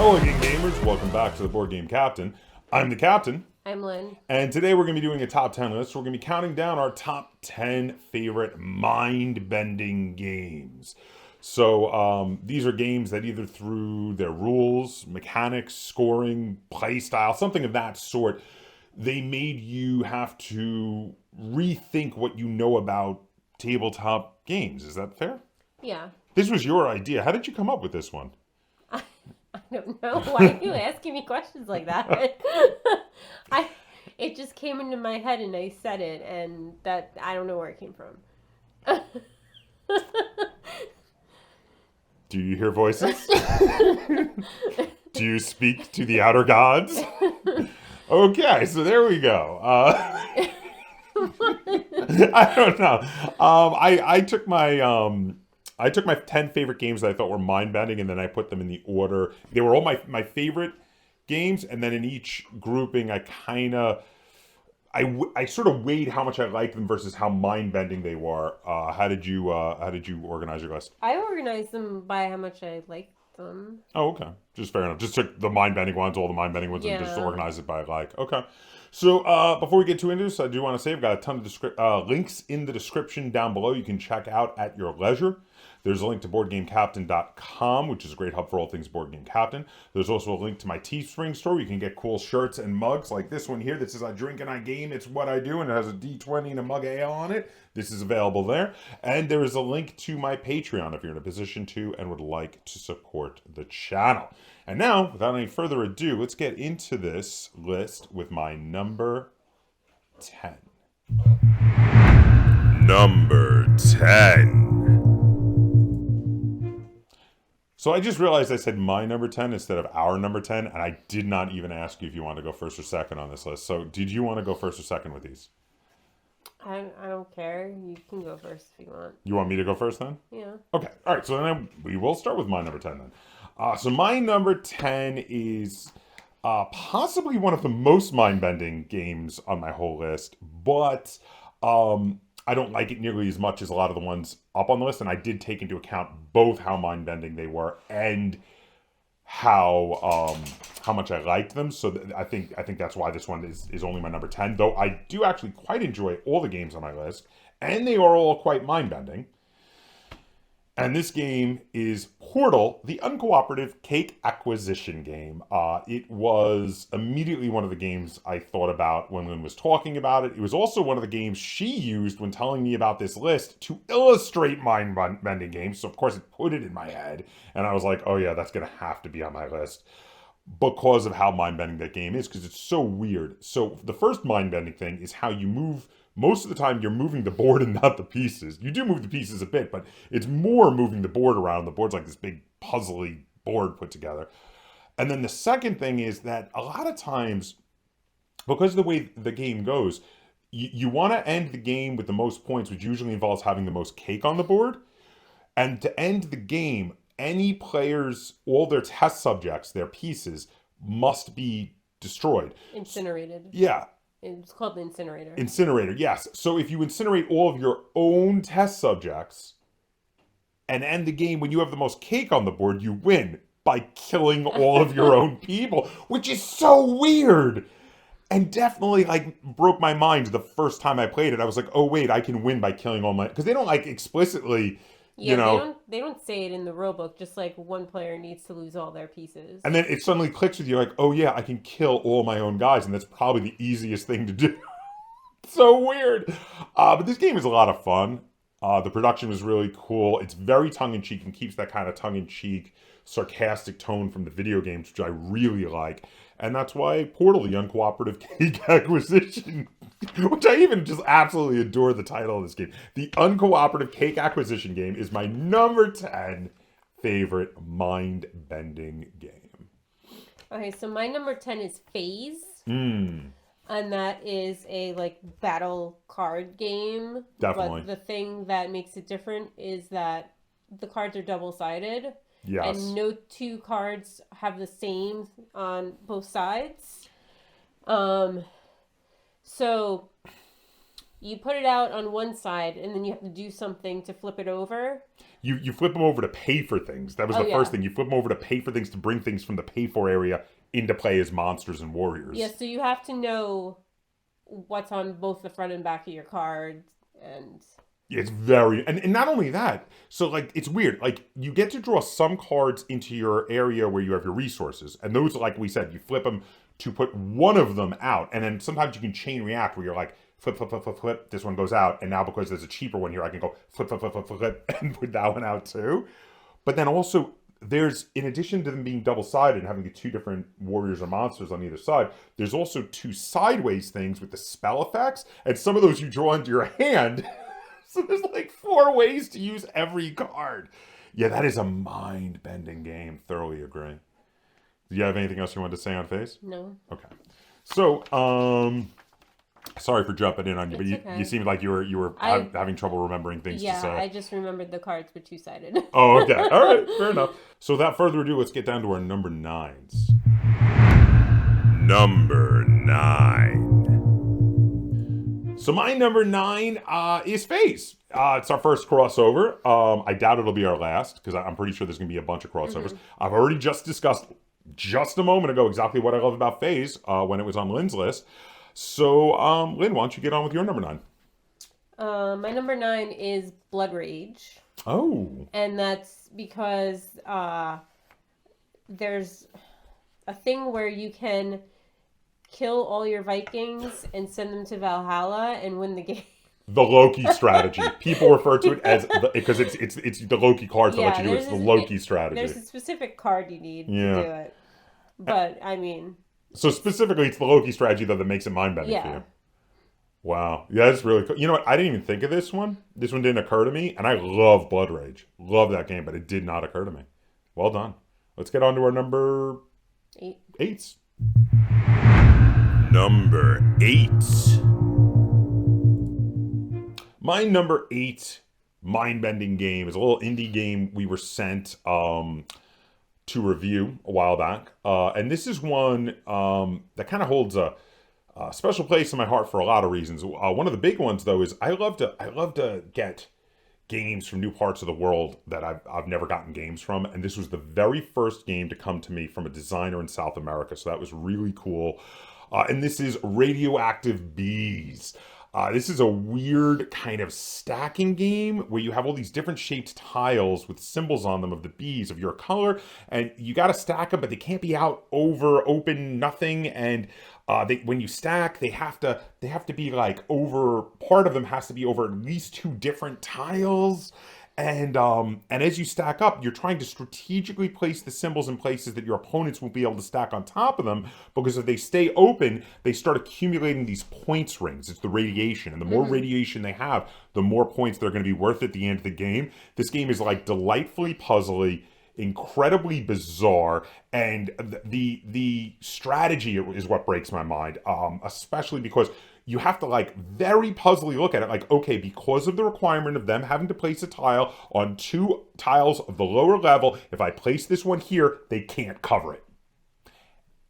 Hello again, gamers. Welcome back to the Board Game Captain. I'm the Captain. I'm Lynn. And today we're going to be doing a top 10 list. We're going to be counting down our top 10 favorite mind-bending games. So these are games that either through their rules, mechanics, scoring, play style, something of that sort, they made you have to rethink what you know about tabletop games. Is that fair? Yeah. This was your idea. How did you come up with this one? I don't know. Why are you asking me questions like that? It just came into my head and I said it, and that I don't know where it came from. Do you hear voices? Do you speak to the outer gods? Okay, so there we go. I don't know. I took my 10 favorite games that I thought were mind-bending, and then I put them in the order. They were all my favorite games, and then in each grouping, I sort of weighed how much I liked them versus how mind-bending they were. How did you organize your list? I organized them by how much I liked them. Oh, okay. Just fair enough. Just took the mind-bending ones, all the mind-bending ones, and just Yeah. organized it by like. Okay. So before we get too into this, I do want to say I've got a ton of links in the description down below you can check out at your leisure. There's a link to BoardGameCaptain.com, which is a great hub for all things Board Game Captain. There's also a link to my Teespring store where you can get cool shirts and mugs like this one here that says I drink and I game, it's what I do, and it has a D20 and a mug of ale on it. This is available there. And there is a link to my Patreon if you're in a position to and would like to support the channel. And now, without any further ado, let's get into this list with my number 10. Number 10. So I just realized I said my number 10 instead of our number 10, and I did not even ask you if you want to go first or second on this list. So did you want to go first or second with these? I don't care. You can go first if you want. You want me to go first then? Yeah. Okay. All right. So then we will start with my number 10 then. So my number 10 is possibly one of the most mind-bending games on my whole list, but I don't like it nearly as much as a lot of the ones up on the list, and I did take into account both how mind-bending they were and how much I liked them. So I think that's why this one is only my number 10, though I do actually quite enjoy all the games on my list, and they are all quite mind-bending. And this game is Portal, the uncooperative cake acquisition game. It was immediately one of the games I thought about when Lynn was talking about it. It was also one of the games she used when telling me about this list to illustrate mind-bending games. So, of course, it put it in my head. And I was like, oh, yeah, that's going to have to be on my list because of how mind-bending that game is, because it's so weird. So the first mind-bending thing is how you move. Most of the time, you're moving the board and not the pieces. You do move the pieces a bit, but it's more moving the board around. The board's like this big puzzly board put together. And then the second thing is that a lot of times, because of the way the game goes, you want to end the game with the most points, which usually involves having the most cake on the board. And to end the game, any players, all their test subjects, their pieces, must be destroyed. Incinerated. Yeah. It's called the incinerator. Incinerator, yes. So if you incinerate all of your own test subjects and end the game when you have the most cake on the board, you win by killing all of your own people, which is so weird. And definitely broke my mind the first time I played it. I was like, oh wait, I can win by killing all my, because they don't explicitly they don't say it in the rule book, just like one player needs to lose all their pieces. And then it suddenly clicks with you like, oh yeah, I can kill all my own guys, and that's probably the easiest thing to do. So weird. But this game is a lot of fun. The production was really cool. It's very tongue-in-cheek and keeps that kind of tongue-in-cheek, sarcastic tone from the video games, which I really like. And that's why Portal, the uncooperative cake acquisition, which I even just absolutely adore the title of this game. The uncooperative cake acquisition game is my number 10 favorite mind-bending game. Okay, so my number 10 is Phase. And that is a battle card game. Definitely. But the thing that makes it different is that the cards are double-sided. Yes. And no two cards have the same on both sides. So you put it out on one side, and then you have to do something to flip it over. You flip them over to pay for things. That was the first thing. You flip them over to pay for things, to bring things from the pay for area into play as monsters and warriors. Yeah, so you have to know what's on both the front and back of your cards, and it's very, and not only that, so like it's weird, like you get to draw some cards into your area where you have your resources, and those, like we said, you flip them to put one of them out, and then sometimes you can chain react where you're like flip, flip, flip, flip, flip, this one goes out, and now because there's a cheaper one here, I can go flip, flip, flip, flip, flip, and put that one out too. But then also, there's, in addition to them being double-sided and having the two different warriors or monsters on either side, there's also two sideways things with the spell effects, and some of those you draw into your hand. So there's like 4 ways to use every card. Yeah, that is a mind-bending game. Thoroughly agree. Do you have anything else you wanted to say on Phase? No. Okay. So, sorry for jumping in on you, but you seemed like you were having trouble remembering things to say. Yeah, I just remembered the cards were two-sided. Oh, okay. All right. Fair enough. So without further ado, let's get down to our number 9s. Number 9. So my number 9 is Phase. It's our first crossover. I doubt it'll be our last, because I'm pretty sure there's going to be a bunch of crossovers. I've already just discussed, just a moment ago, exactly what I love about Phase when it was on Lynn's list. So, Lynn, why don't you get on with your number 9? My number 9 is Blood Rage. Oh. And that's because there's a thing where you can kill all your Vikings and send them to Valhalla and win the game. The Loki strategy. People refer to it as because it's the Loki cards that let you do it. It's the Loki strategy. There's a specific card you need to do it. But I mean, so specifically, it's the Loki strategy though that makes it mind bending for you. Wow, yeah, that's really cool. You know what? I didn't even think of this one. This one didn't occur to me, and I love Blood Rage. Love that game, but it did not occur to me. Well done. Let's get on to our number 8s. Number 8. My number 8 mind-bending game is a little indie game we were sent to review a while back. And this is one that kind of holds a special place in my heart for a lot of reasons. One of the big ones, though, is I love to get games from new parts of the world that I've never gotten games from. And this was the very first game to come to me from a designer in South America. So that was really cool. And this is Radioactive Bees. This is a weird kind of stacking game where you have all these different shaped tiles with symbols on them of the bees of your color, and you got to stack them, but they can't be out over open nothing. And when you stack, they have to be like over, part of them has to be over at least 2 different tiles. And as you stack up, you're trying to strategically place the symbols in places that your opponents won't be able to stack on top of them, because if they stay open, they start accumulating these points rings. It's the radiation, and the more radiation they have, the more points they're going to be worth at the end of the game. This game is like delightfully puzzly, incredibly bizarre, and the strategy is what breaks my mind, especially because you have to like very puzzly look at it like, okay, because of the requirement of them having to place a tile on 2 tiles of the lower level, if I place this one here, they can't cover it.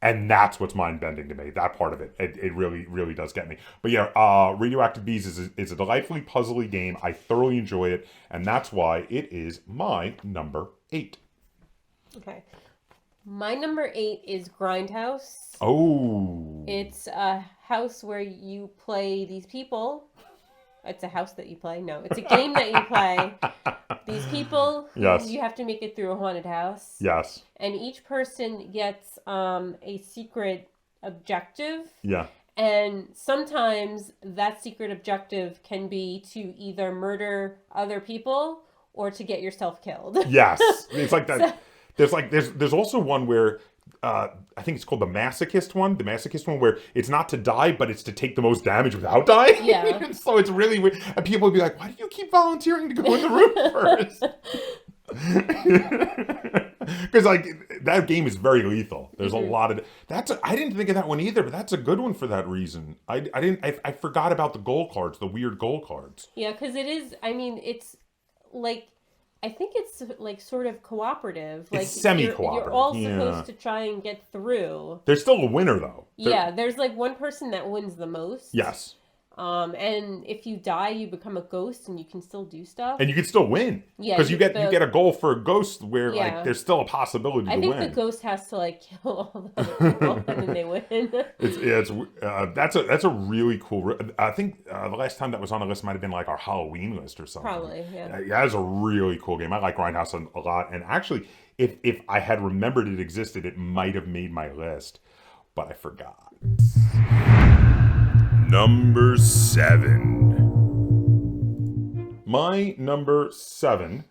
And that's what's mind-bending to me, that part of it. It really, really does get me. But yeah, Radioactive Bees is a delightfully puzzly game. I thoroughly enjoy it, and that's why it is my number 8. Okay. My number 8 is Grindhouse. Oh. It's a house where you play these people. It's a house that you play. No, it's a game that you play. These people, yes, you have to make it through a haunted house. Yes. And each person gets a secret objective. Yeah. And sometimes that secret objective can be to either murder other people or to get yourself killed. Yes. It's like that. There's also one where I think it's called the masochist one. The masochist one where it's not to die, but it's to take the most damage without dying. Yeah. So it's really weird. And people would be like, why do you keep volunteering to go in the room first? Because like that game is very lethal. There's a lot of I didn't think of that one either, but that's a good one for that reason. I forgot about the goal cards, the weird goal cards. Yeah, because it is. I mean, it's like. I think it's like sort of cooperative. Like it's semi-cooperative. You're all supposed to try and get through. There's still a winner though. Yeah, there's like one person that wins the most. Yes. And if you die, you become a ghost, and you can still do stuff. And you can still win. Yeah, because you get a goal for a ghost where like there's still a possibility to win. I think the ghost has to like kill all the other people, and then they win. That's a really cool. I think the last time that was on the list might have been like our Halloween list or something. Probably, yeah. Yeah, it's a really cool game. I like Grindhouse a lot, and actually, if I had remembered it existed, it might have made my list, but I forgot. Number 7. My number 7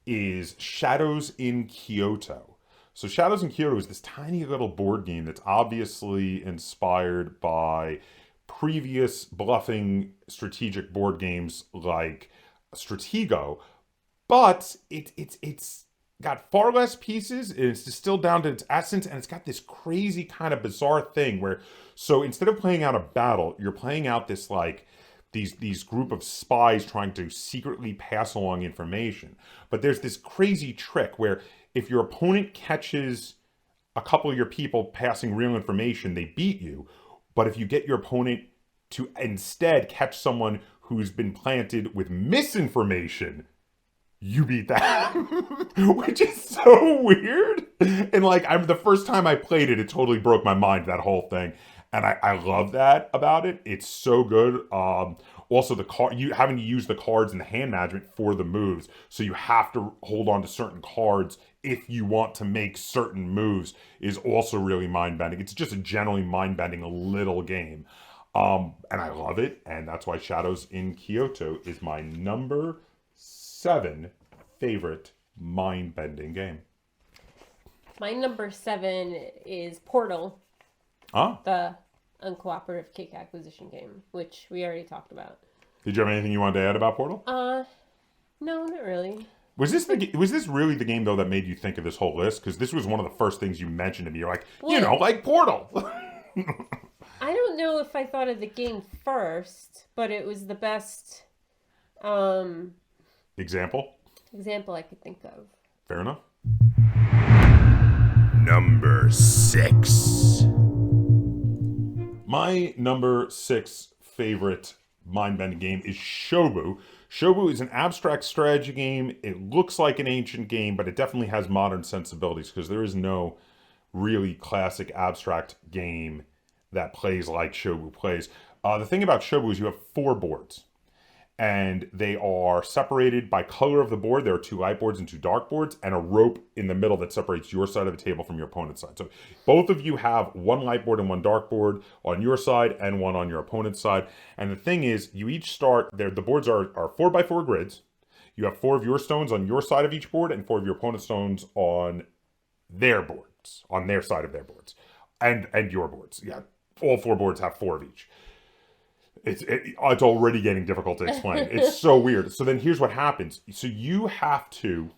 is Shadows in Kyoto. So Shadows in Kyoto is this tiny little board game that's obviously inspired by previous bluffing strategic board games like Stratego, but it's got far less pieces, and it's distilled down to its essence, and it's got this crazy kind of bizarre thing where, so instead of playing out a battle, you're playing out this like these group of spies trying to secretly pass along information. But there's this crazy trick where if your opponent catches a couple of your people passing real information, they beat you. But if you get your opponent to instead catch someone who's been planted with misinformation, you beat that. Which is so weird. And like, the first time I played it, it totally broke my mind, that whole thing. And I love that about it. It's so good. Also, you having to use the cards and the hand management for the moves. So you have to hold on to certain cards if you want to make certain moves is also really mind-bending. It's just a generally mind-bending little game. And I love it. And that's why Shadows in Kyoto is my number 7 favorite mind-bending game. My number 7 is Portal. The uncooperative cake acquisition game, which we already talked about. Did you have anything you wanted to add about Portal? No, not really. Was this really the game though that made you think of this whole list? Because this was one of the first things you mentioned to me. You're like, like Portal. I don't know if I thought of the game first, but it was the best example I could think of. Fair enough. Number 6. My number 6 favorite mind-bending game is Shobu. Shobu is an abstract strategy game. It looks like an ancient game, but it definitely has modern sensibilities because there is no really classic abstract game that plays like Shobu plays. The thing about Shobu is you have 4 boards, and they are separated by color of the board. There are 2 light boards and 2 dark boards, and a rope in the middle that separates your side of the table from your opponent's side. So both of you have 1 light board and 1 dark board on your side and 1 on your opponent's side. And the thing is, you each start there. The boards are 4x4 grids. You have 4 of your stones on your side of each board and 4 of your opponent's stones on their boards, on their side of their boards, and your boards. Yeah, all 4 boards have 4 of each. It's already getting difficult to explain. It's so weird. So then here's what happens. So you have to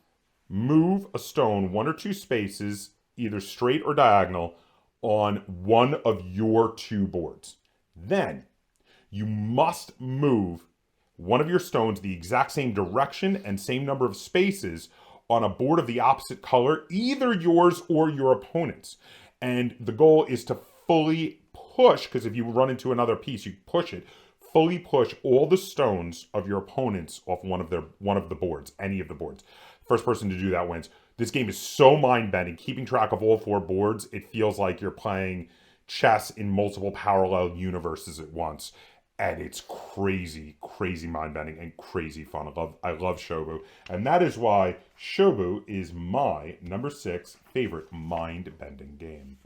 move a stone 1 or 2 spaces, either straight or diagonal, on one of your 2 boards. Then you must move one of your stones the exact same direction and same number of spaces on a board of the opposite color, either yours or your opponent's. And the goal is to fully push, because if you run into another piece, you push it, fully push all the stones of your opponents off one of the boards, any of the boards. First person to do that wins. This game is so mind-bending. Keeping track of all 4 boards, it feels like you're playing chess in multiple parallel universes at once. And it's crazy, crazy mind-bending and crazy fun. I love Shobu. And that is why Shobu is my number 6 favorite mind-bending game.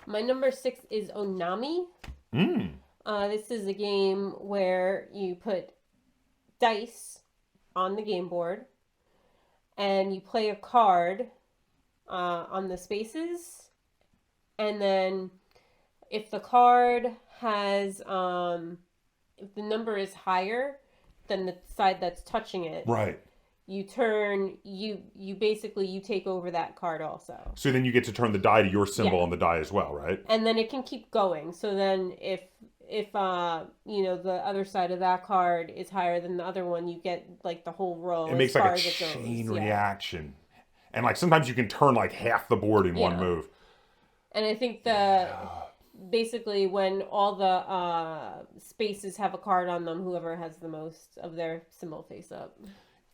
My number 6 is Onami. This is a game where you put dice on the game board and you play a card on the spaces. And then if the card has, if the number is higher than the side that's touching it. Right. You basically take over that card also. So then you get to turn the die to your symbol on the die as well, right? And then it can keep going. So then if the other side of that card is higher than the other one, you get like the whole row. It makes like a chain reaction. And like sometimes you can turn like half the board in one move. And I think basically when all the spaces have a card on them, whoever has the most of their symbol face up.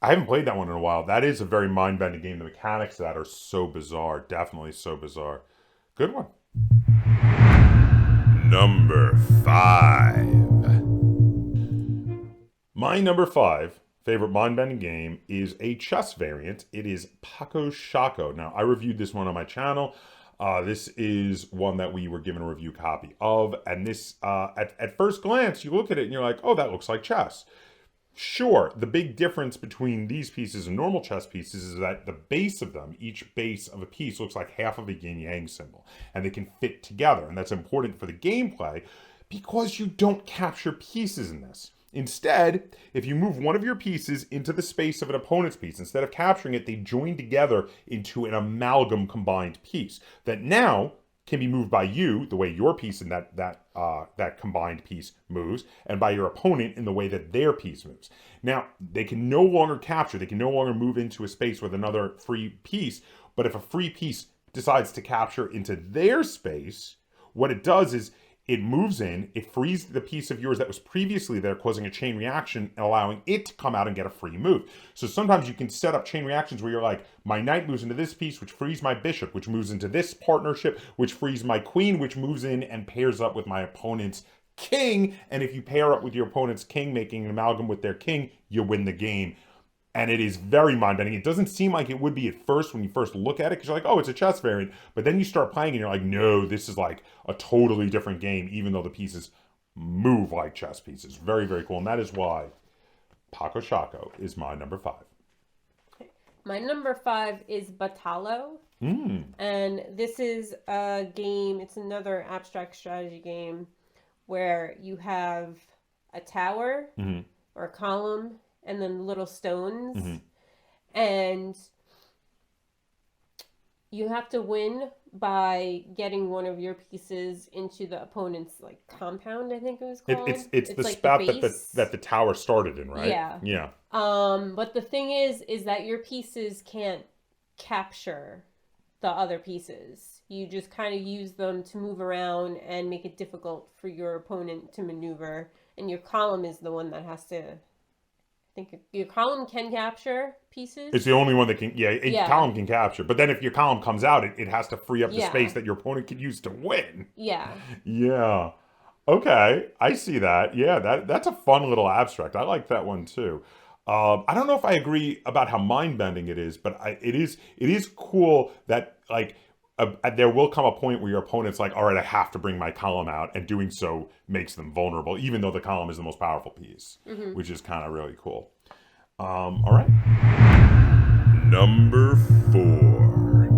I haven't played that one in a while. That is a very mind-bending game. The mechanics of that are so bizarre. Definitely so bizarre. Good one. Number 5. My number 5 favorite mind-bending game is a chess variant. It is PacoShaco. Now, I reviewed this one on my channel. This is one that we were given a review copy of. And this, at first glance, you look at it and you're like, oh, that looks like chess. Sure, the big difference between these pieces and normal chess pieces is that the base of them, each base of a piece looks like half of a yin-yang symbol, and they can fit together, and that's important for the gameplay because you don't capture pieces in this. Instead, if you move one of your pieces into the space of an opponent's piece, instead of capturing it, they join together into an amalgam combined piece that now can be moved by you, the way your piece in that combined piece moves, and by your opponent in the way that their piece moves. Now, they can no longer capture, they can no longer move into a space with another free piece, but if a free piece decides to capture into their space, what it does is it moves in, it frees the piece of yours that was previously there, causing a chain reaction and allowing it to come out and get a free move. So sometimes you can set up chain reactions where you're like, my knight moves into this piece, which frees my bishop, which moves into this partnership, which frees my queen, which moves in and pairs up with my opponent's king. And if you pair up with your opponent's king, making an amalgam with their king, you win the game. And it is very mind-bending. It doesn't seem like it would be at first when you first look at it, because you're like, oh, it's a chess variant. But then you start playing and you're like, no, this is like a totally different game, even though the pieces move like chess pieces. Very, very cool. And that is why PacoShaco is my number 5. My number 5 is Batalo. And this is a game, it's another abstract strategy game where you have a tower or a column and then little stones. And you have to win by getting one of your pieces into the opponent's like compound, I think it was called. It's the like spot the that the tower started in, right? Yeah. But the thing is that your pieces can't capture the other pieces. You just kind of use them to move around and make it difficult for your opponent to maneuver. And your column is the one that has to... I think your column can capture pieces. It's the only one that can, column can capture. But then if your column comes out, it has to free up the space that your opponent could use to win. Yeah. Okay, I see that. Yeah, that's a fun little abstract. I like that one too. I don't know if I agree about how mind-bending it is, but it is cool that like there will come a point where your opponent's like, all right, I have to bring my column out, and doing so makes them vulnerable, even though the column is the most powerful piece, which is kind of really cool. All right. Number 4.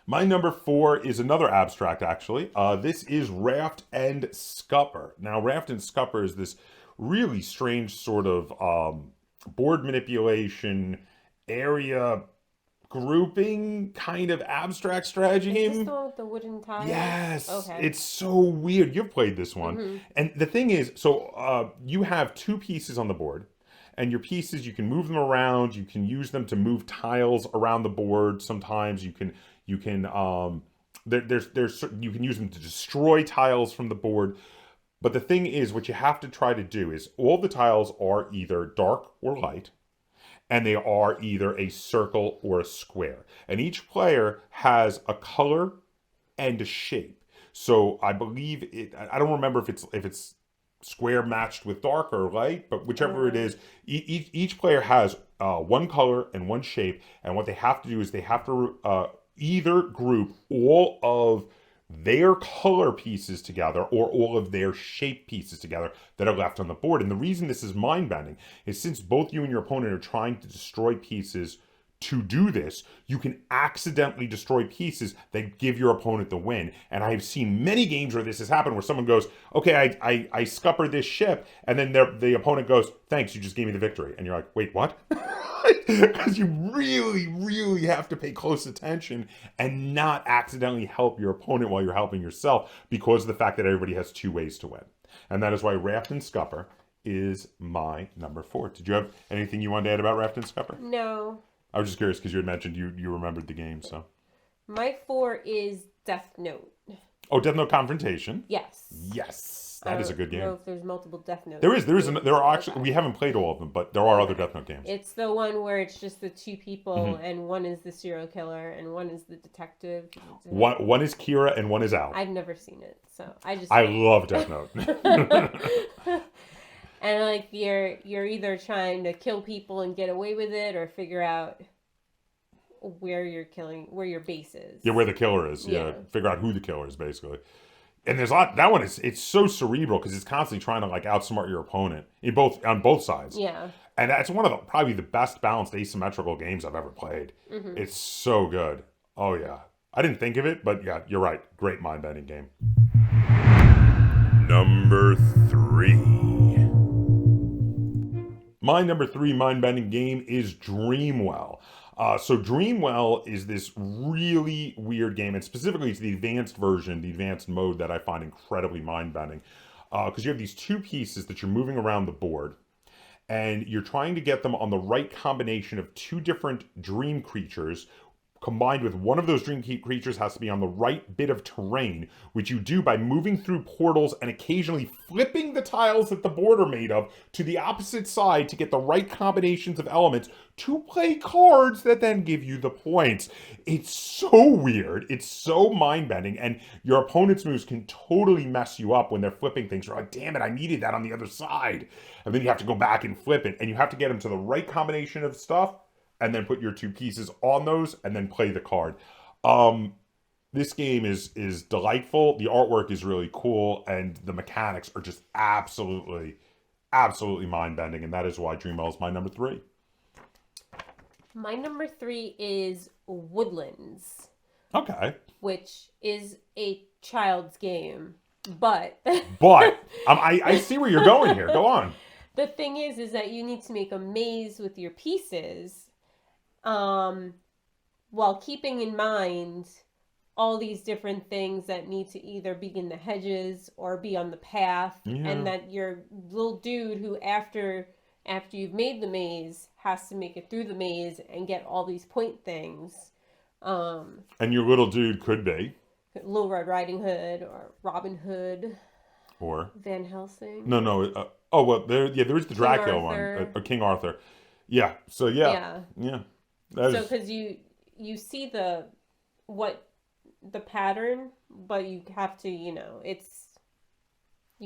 My number 4 is another abstract, actually. This is Raft and Scupper. Now, Raft and Scupper is this really strange sort of board manipulation area grouping kind of abstract strategy game. Is this the one with the wooden tiles? Yes. Okay. It's so weird. You've played this one. And the thing is, so you have 2 pieces on the board, and your pieces, you can move them around. You can use them to move tiles around the board. Sometimes you can you can use them to destroy tiles from the board. But the thing is, what you have to try to do is all the tiles are either dark or light, and they are either a circle or a square. And each player has a color and a shape. So I believe I don't remember if it's square matched with dark or light, but whichever it is, each player has one color and one shape. And what they have to do is they have to either group all of their color pieces together or all of their shape pieces together that are left on the board. And the reason this is mind-bending is since both you and your opponent are trying to destroy pieces to do this, you can accidentally destroy pieces that give your opponent the win. And I have seen many games where this has happened, where someone goes, okay, I scupper this ship, and then the opponent goes, thanks, you just gave me the victory. And you're like, wait, what? Because you really, really have to pay close attention and not accidentally help your opponent while you're helping yourself, because of the fact that everybody has 2 ways to win. And that is why Raft and Scupper is my number 4. Did you have anything you wanted to add about Raft and Scupper? No. I was just curious because you had mentioned you remembered the game, so. My 4 is Death Note. Oh, Death Note Confrontation. Yes. Yes, that is a good I don't know game. if there's multiple Death Note. There is. There are games. actually. Okay. We haven't played all of them, but there are other Death Note games. It's the one where it's just the two people, and one is the serial killer, and one is the detective. One is Kira, and one is Al. I've never seen it, so I love Death Note. And like you're either trying to kill people and get away with it, or figure out where your base is. Yeah, where the killer is. Yeah, figure out who the killer is, basically. And there's a lot. That one it's so cerebral because it's constantly trying to like outsmart your opponent on both sides. Yeah. And that's one of probably the best balanced asymmetrical games I've ever played. Mm-hmm. It's so good. Oh yeah, I didn't think of it, but yeah, you're right. Great mind bending game. Number 3. My number 3 mind-bending game is Dreamwell. So Dreamwell is this really weird game, and specifically it's the advanced version, the advanced mode that I find incredibly mind-bending. Because you have these two pieces that you're moving around the board, and you're trying to get them on the right combination of two different dream creatures, combined with one of those dream creatures has to be on the right bit of terrain, which you do by moving through portals and occasionally flipping the tiles that the board are made of to the opposite side to get the right combinations of elements to play cards that then give you the points. It's so weird. It's so mind-bending, and your opponent's moves can totally mess you up when they're flipping things. You're like, damn it, I needed that on the other side. And then you have to go back and flip it, and you have to get them to the right combination of stuff and then put your two pieces on those, and then play the card. This game is delightful. The artwork is really cool, and the mechanics are just absolutely mind-bending, and that is why Dreamwell is my number 3. My number 3 is Woodlands. Okay. Which is a child's game, but... I see where you're going here. Go on. The thing is that you need to make a maze with your pieces, while keeping in mind all these different things that need to either be in the hedges or be on the path, and that your little dude who after you've made the maze has to make it through the maze and get all these point things. And your little dude could be Little Red Riding Hood or Robin Hood or Van Helsing. No. There is the Dracula one, or King Arthur. Yeah. So yeah. So because you see the pattern, but you have to you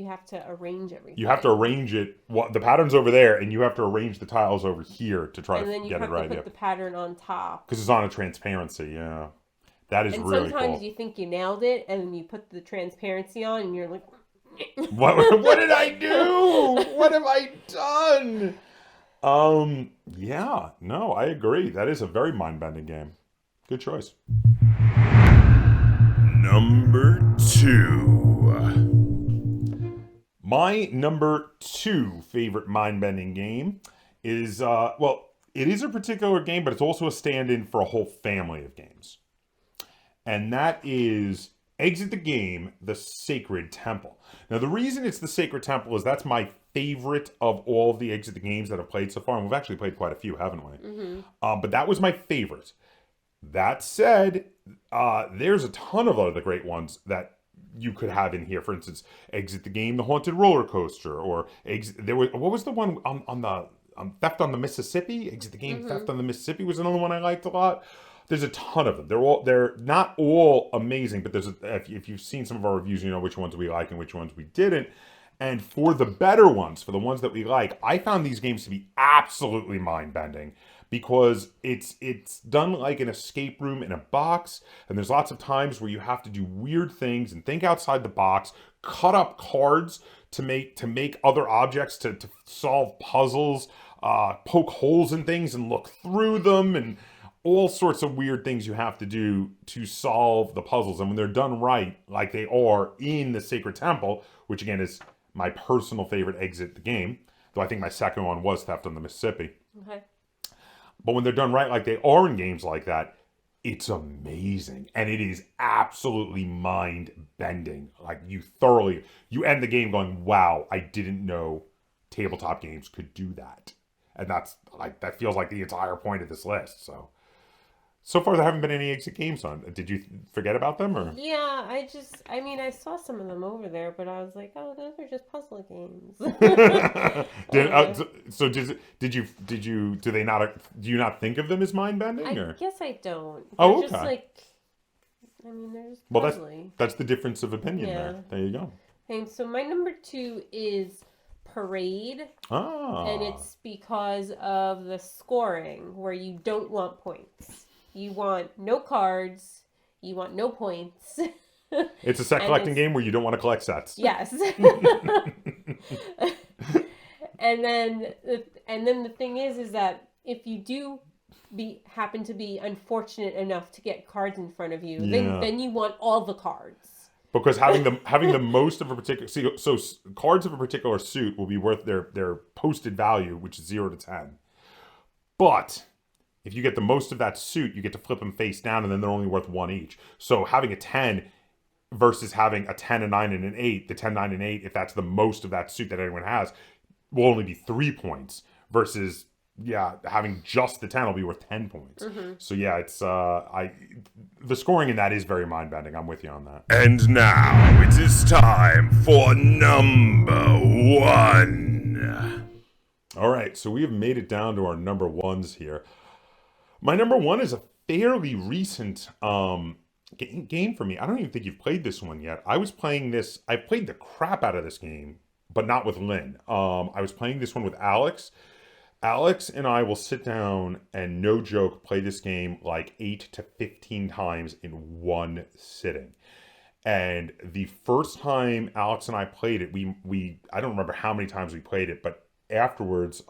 have to arrange everything. You have to arrange it. The pattern's over there, and you have to arrange the tiles over here to try to get it right. And then you have to put the pattern on top because it's on a transparency. Yeah, that is really cool. And sometimes you think you nailed it, and then you put the transparency on, and you're like, what did I do? What have I done? Yeah, no, I agree. That is a very mind-bending game. Good choice. Number 2. My number 2 favorite mind-bending game is, it is a particular game, but it's also a stand-in for a whole family of games. And that is Exit the Game, The Sacred Temple. Now, the reason it's The Sacred Temple is that's my favorite of all of the Exit the Games that I've played so far. And we've actually played quite a few, haven't we? Mm-hmm. But that was my favorite. That said, there's a ton of other great ones that you could have in here. For instance, Exit the Game, The Haunted Roller Coaster, or what was the one on the Theft on the Mississippi? Exit the Game, Theft on the Mississippi was another one I liked a lot. There's a ton of them. They're not all amazing, but if you've seen some of our reviews, you know which ones we like and which ones we didn't. And for the better ones, for the ones that we like, I found these games to be absolutely mind-bending because it's done like an escape room in a box, and there's lots of times where you have to do weird things and think outside the box, cut up cards to make other objects, to solve puzzles, poke holes in things and look through them, and all sorts of weird things you have to do to solve the puzzles. And when they're done right, like they are in the Sacred Temple, which again is my personal favorite Exit the Game, though I think my second one was Theft on the Mississippi. Okay. But when they're done right, like they are in games like that, it's amazing. And it is absolutely mind-bending. Like you end the game going, wow, I didn't know tabletop games could do that. And that feels like the entire point of this list. So far, there haven't been any exit games on. Did you forget about them, or? Yeah, I mean, I saw some of them over there, but I was like, oh, those are just puzzle games. did, uh, so do they not, do you not think of them as mind bending, I or? guess I don't. They're Oh, just okay. like, I mean, they're just Well, puzzly. that's the difference of opinion Yeah. there. There you go. And so my number 2 is Parade, and Ah. it's because of the scoring, where you don't want points. You want no cards. You want no points. It's a set And collecting it's game where you don't want to collect sets. yes. and then the thing is that if you do happen to be unfortunate enough to get cards in front of you, Yeah. then you want all the cards. Because having the most of a particular, cards of a particular suit will be worth their posted value, which is 0 to 10. But if you get the most of that suit, you get to flip them face down, and then they're only worth 1 each. So having a 10 versus having a 10, a 9, and an 8, the 10, 9, and 8, if that's the most of that suit that anyone has, will only be 3 points. Versus, yeah, having just the 10 will be worth 10 points. Mm-hmm. So yeah, it's the scoring in that is very mind bending. I'm with you on that. And now it is time for number 1. All right, so we have made it down to our number ones here. My number 1 is a fairly recent game for me. I don't even think you've played this one yet. I was playing this. I played the crap out of this game, but not with Lynn. I was playing this one with Alex. Alex and I will sit down and, no joke, play this game like 8 to 15 times in one sitting. And the first time Alex and I played it, we I don't remember how many times we played it, but afterwards,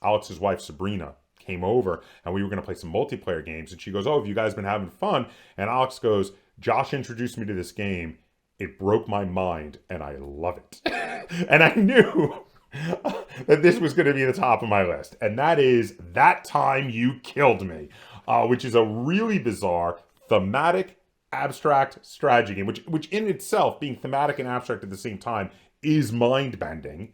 Alex's wife Sabrina came over and we were going to play some multiplayer games, and she goes, "Oh, have you guys been having fun?" And Alex goes, "Josh introduced me to this game. It broke my mind and I love it." And I knew that this was going to be the top of my list, and that is That Time You Killed Me, which is a really bizarre thematic abstract strategy game, which in itself, being thematic and abstract at the same time, is mind bending.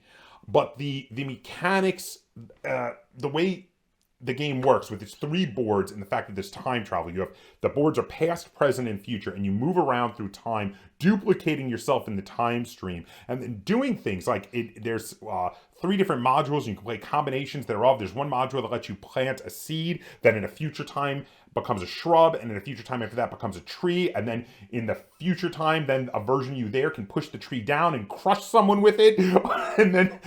But the mechanics, the way the game works with its 3 boards, and the fact that there's time travel, you have the boards are past, present, and future, and you move around through time, duplicating yourself in the time stream, and then doing things like there's 3 different modules. You can play combinations thereof. There's one module that lets you plant a seed that in a future time becomes a shrub, and in a future time after that becomes a tree, and then in the future time, then a version of you there can push the tree down and crush someone with it. And then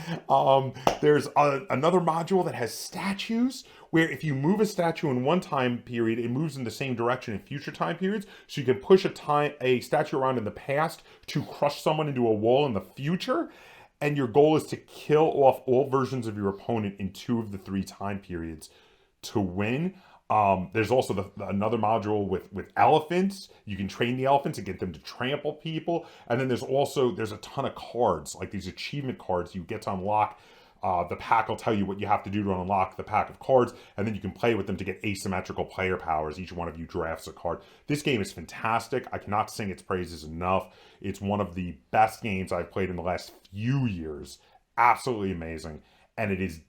there's another module that has statues, where if you move a statue in one time period, it moves in the same direction in future time periods. So you can push a statue around in the past to crush someone into a wall in the future. And your goal is to kill off all versions of your opponent in 2 of the 3 time periods to win. There's also another module with elephants. You can train the elephants and get them to trample people. And then there's a ton of cards, like these achievement cards you get to unlock. The pack will tell you what you have to do to unlock the pack of cards, and then you can play with them to get asymmetrical player powers. Each one of you drafts a card. This game is fantastic. I cannot sing its praises enough. It's one of the best games I've played in the last few years. Absolutely amazing. And it is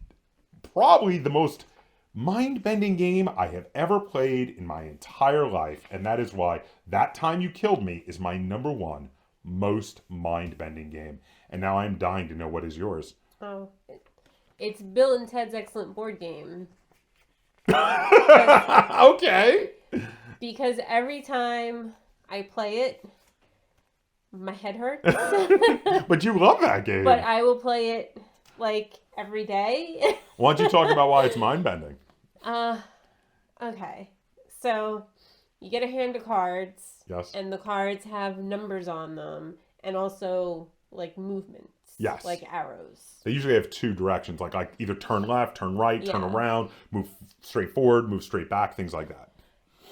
probably the most mind-bending game I have ever played in my entire life, and that is why That Time You Killed Me is my number 1 most mind-bending game. And now I'm dying to know what is yours. Oh, it's Bill and Ted's Excellent Board Game. Okay. Because every time I play it, my head hurts. But you love that game. But I will play it like every day. Why don't you talk about why it's mind-bending? Okay. So you get a hand of cards. Yes. And the cards have numbers on them, and also like movements. Yes. Like arrows. They usually have 2 directions, like either turn left, turn right, turn Yeah. around, move straight forward, move straight back, things like that.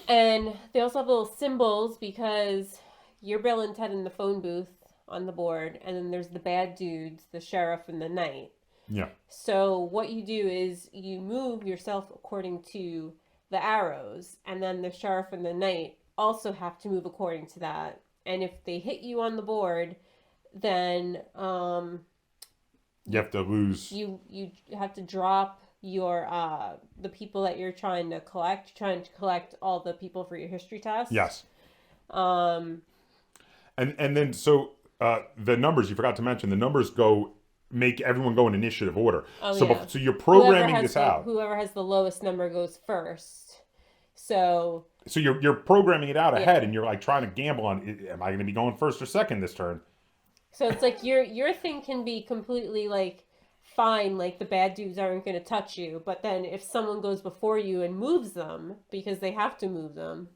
And they also have little symbols because you're Bill and Ted in the phone booth on the board, and then there's the bad dudes, the sheriff and the knight. Yeah. So what you do is you move yourself according to the arrows, and then the sheriff and the knight also have to move according to that. And if they hit you on the board, then You have to lose. you have to drop your the people that you're trying to collect all the people for your history test. Yes. Um, And then so the numbers you forgot to mention, the numbers make everyone go in initiative order. Oh, So yeah. so you're programming this the, out. Whoever has the lowest number goes first. So You're programming it out ahead, Yeah. and you're like trying to gamble on, am I going to be going first or second this turn? so it's like your thing can be completely like fine, like the bad dudes aren't going to touch you, but then if someone goes before you and moves them because they have to move them,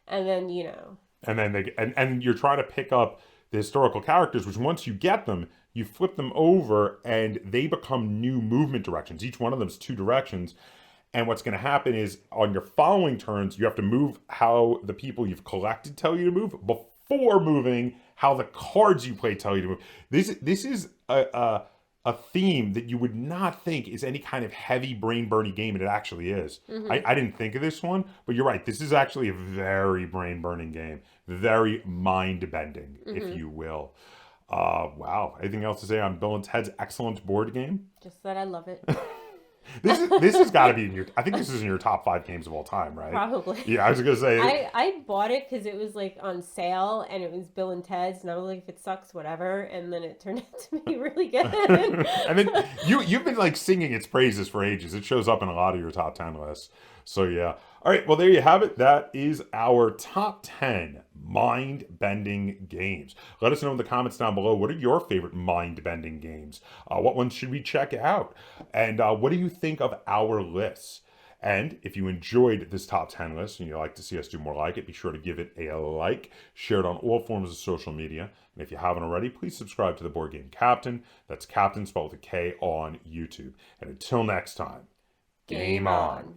and then And then and you're trying to pick up the historical characters, which once you get them, you flip them over and they become new movement directions. Each one of them is 2 directions. And what's going to happen is on your following turns, you have to move how the people you've collected tell you to move before moving how the cards you play tell you to move. This is a theme that you would not think is any kind of heavy brain burning game, and it actually is. I didn't think of this one, but you're right. This is actually a very brain burning game, very mind bending, if you will. Wow. Anything else to say on Bill and Ted's excellent board game? just that I love it. This has got to be in your. I think this is in your top 5 games of all time, right? Probably. Yeah, I was gonna say. I bought it because it was like on sale and it was Bill and Ted's, and I was like, if it sucks, whatever. And then it turned out to be really good. And then you've been like singing its praises for ages. It shows up in a lot of your top 10 lists. So yeah. All right. Well, there you have it. That is our top 10 mind-bending games. Let us know in the comments down below. What are your favorite mind-bending games? What ones should we check out? And what do you think of our lists? And if you enjoyed this top 10 list and you'd like to see us do more like it, be sure to give it a like, share it on all forms of social media. And if you haven't already, please subscribe to the Board Game Captain. That's Captain spelled with a K on YouTube. And until next time, game on.